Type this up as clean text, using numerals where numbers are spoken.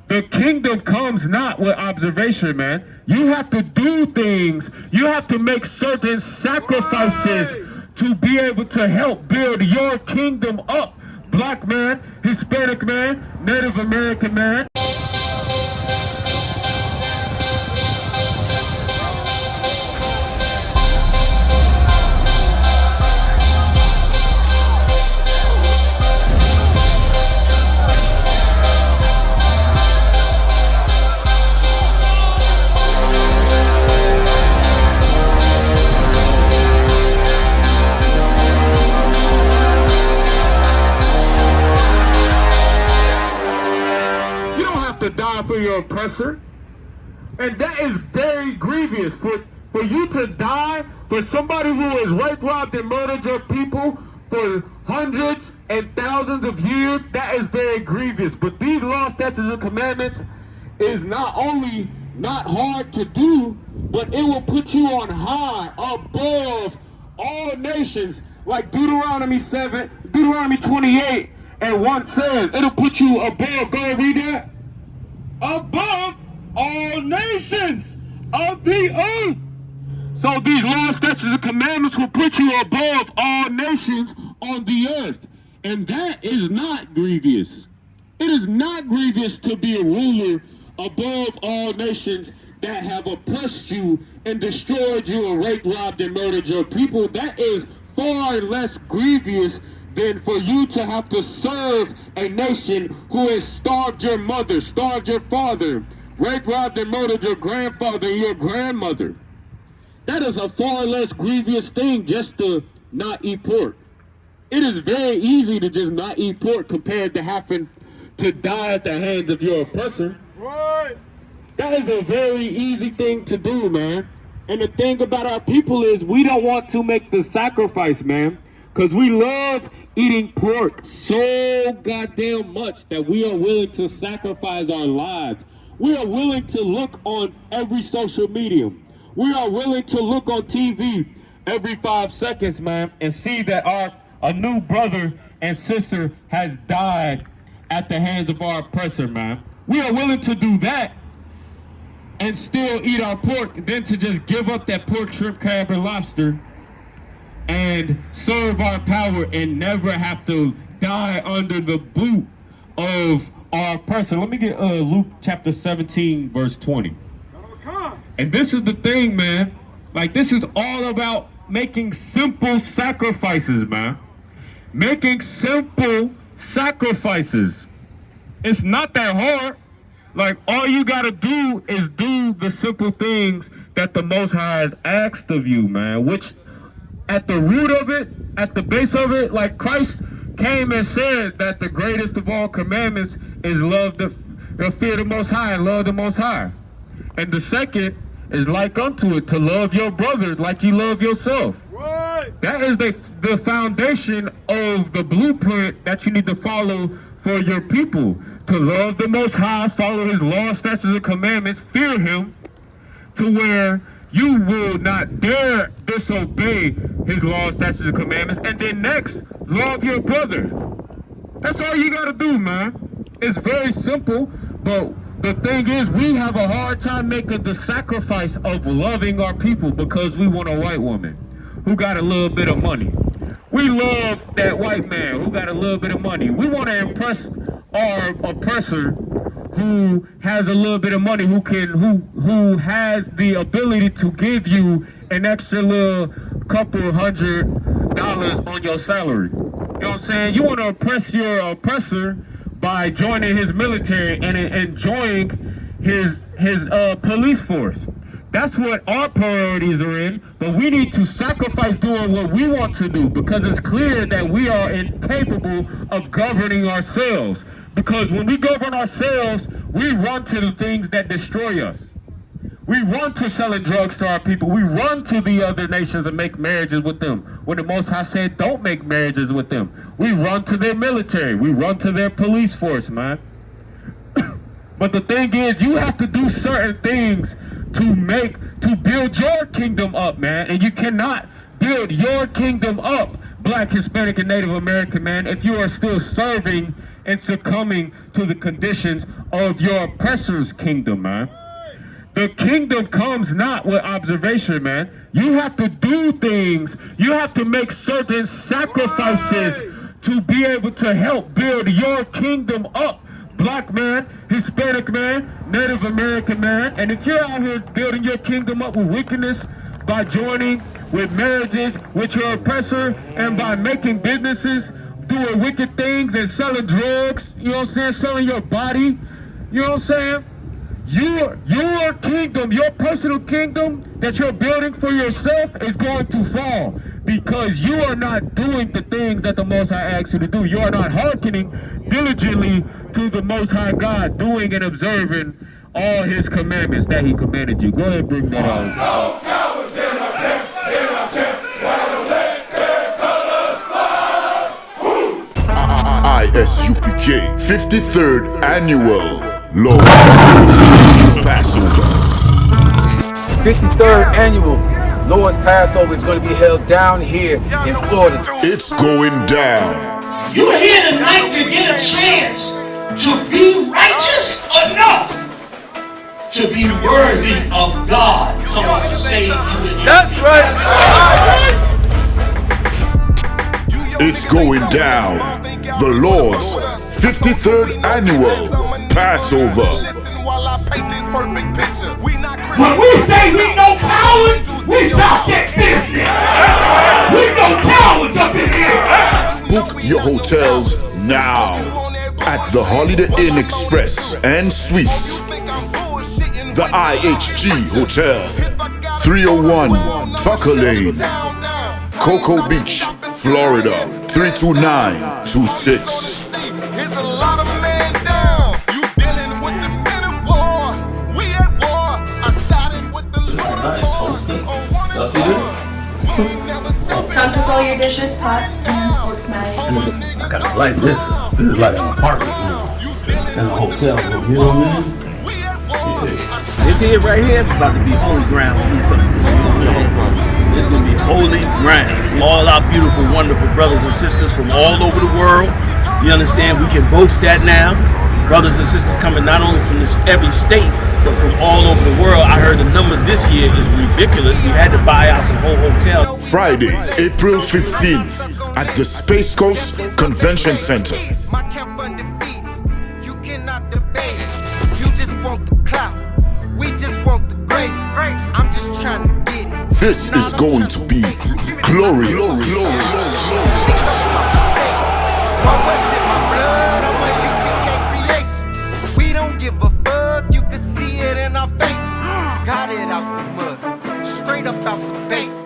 The kingdom comes not with observation, man. You have to do things. You have to make certain sacrifices to be able to help build your kingdom up. Black man, Hispanic man, Native American man. For your oppressor, and that is very grievous. For you to die for somebody who has raped, robbed, and murdered your people for hundreds and thousands of years, that is very grievous. But these laws, statutes, and commandments is not only not hard to do, but it will put you on high above all nations, like Deuteronomy 28 and 1 says. It'll put you above. Go and read that. Above all nations of the earth. So these laws, statutes, and commandments will put you above all nations on the earth. And that is not grievous. It is not grievous to be a ruler above all nations that have oppressed you and destroyed you and raped, robbed, and murdered your people. That is far less grievous than for you to have to serve a nation who has starved your mother, starved your father, raped, robbed, and murdered your grandfather and your grandmother. That is a far less grievous thing just to not eat pork. It is very easy to just not eat pork compared to having to die at the hands of your oppressor. Right. That is a very easy thing to do, man. And the thing about our people is we don't want to make the sacrifice, man, because we love eating pork so goddamn much that we are willing to sacrifice our lives. We are willing to look on every social medium. We are willing to look on TV every 5 seconds, man, and see that a new brother and sister has died at the hands of our oppressor, man. We are willing to do that and still eat our pork, than to just give up that pork, shrimp, crab, and lobster and serve our power and never have to die under the boot of our oppressor. Let me get Luke chapter 17, verse 20. And this is the thing, man. Like, this is all about making simple sacrifices, man. Making simple sacrifices. It's not that hard. Like, all you gotta do is do the simple things that the Most High has asked of you, man, which at the root of it, at the base of it, like Christ came and said that the greatest of all commandments is fear the Most High and love the Most High. And the second is like unto it, to love your brother like you love yourself. Right. That is the foundation of the blueprint that you need to follow for your people. To love the Most High, follow his laws, statutes, and commandments, fear him, to where you will not dare disobey his laws, statutes, and commandments. And then next, love your brother. That's all you gotta do, man. It's very simple, but the thing is, we have a hard time making the sacrifice of loving our people because we want a white woman who got a little bit of money. We love that white man who got a little bit of money. We want to impress our oppressor who has a little bit of money, who has the ability to give you an extra little couple $100 on your salary. You know what I'm saying? You want to oppress your oppressor by joining his military and enjoying his police force. That's what our priorities are in, but we need to sacrifice doing what we want to do because it's clear that we are incapable of governing ourselves. Because when we govern ourselves, we run to the things that destroy us. We run to selling drugs to our people. We run to the other nations and make marriages with them. When the Most High said, don't make marriages with them. We run to their military. We run to their police force, man. But the thing is, you have to do certain things to build your kingdom up, man. And you cannot build your kingdom up Black, Hispanic, and Native American man, if you are still serving and succumbing to the conditions of your oppressor's kingdom, man. The kingdom comes not with observation, man. You have to do things. You have to make certain sacrifices to be able to help build your kingdom up. Black man, Hispanic man, Native American man. And if you're out here building your kingdom up with wickedness by joining with marriages with your oppressor and by making businesses, doing wicked things and selling drugs, you know what I'm saying, selling your body, you know what I'm saying? Your kingdom, your personal kingdom that you're building for yourself is going to fall because you are not doing the things that the Most High asks you to do. You are not hearkening diligently to the Most High God, doing and observing all His commandments that He commanded you. Go ahead and bring that out. No cowards in our camp, while let their colors fly. I.S.U.P.K. 53rd Annual Lord Passover. 53rd Annual Lord's Passover is going to be held down here in Florida. It's going down. You're here tonight to get a chance to be righteous enough to be worthy of God coming to save you. That's right. It's going down. The Lord's 53rd Annual Passover. When we say we no cowards, we talk that business. We no cowards up in here. Book your hotels now at the Holiday Inn Express and Suites, the IHG Hotel, 301 Tucker Lane, Cocoa Beach, Florida, 32926. Here's a lot of men down. You dealing with the men of war. We at war. I sided with the Lord. Y'all see this? Comes with all your dishes, pots, and sports knives. I kinda like this. This is like an apartment room and a hotel room, you know what I mean? Yeah. This here right here is about to be holy ground. It's gonna be holy ground. From all our beautiful, wonderful brothers and sisters from all over the world. You understand? We can boast that now. Brothers and sisters coming not only from every state, but from all over the world. I heard the numbers this year is ridiculous. We had to buy out the whole hotel. Friday, April 15th at the Space Coast Convention Center. My camp undefeated. You cannot debate. You just want the clout. We just want the grades. I'm just trying to get it. This is going to be glorious. We don't give a fuck, you can see it in our faces. Got it out the mud, straight up out the base.